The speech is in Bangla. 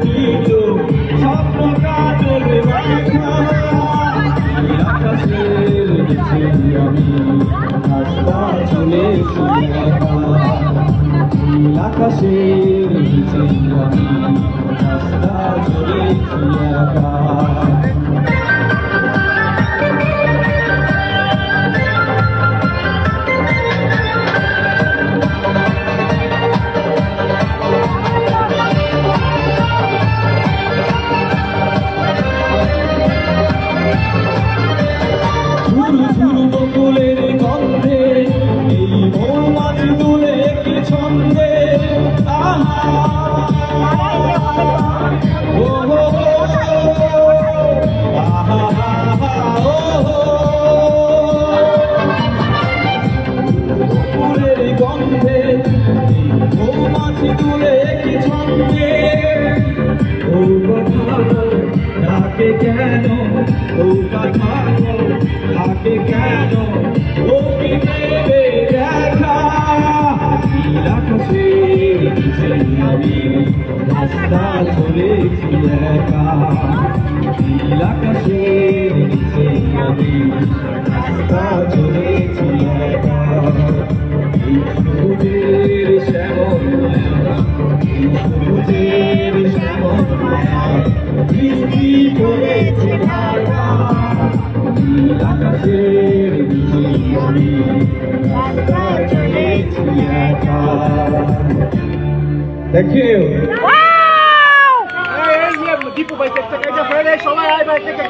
আলোকিত স্বপ্ন কাজলে মাখা আকাশের নিচে আমি রাস্তা চলেছি একা আকাশের নিচে আমি রাস্তা চলেছি একা বকুলের গন্ধে এই মৌমাছি দুলে কি ছন্দে বকুলের গন্ধে এই মৌমাছি দুলে কি ছন্দে ও কথা ডাকে কেন ও কথা ডাকে কেন ও কি দেবে দেখা আকাশের নিচে আমি রাস্তা চলেছি একা আকাশের নিচে আমি রাস্তা চলেছি একা সবুজের শ্যামল সবুজের শ্যামল বৃষ্টি পড়েছে ঢাকা আকাশের নিচে আমি রাস্তা চলেছি একা Thank you. Wow! Tipo, vai ter que pegar de frente, só vai, vai ter que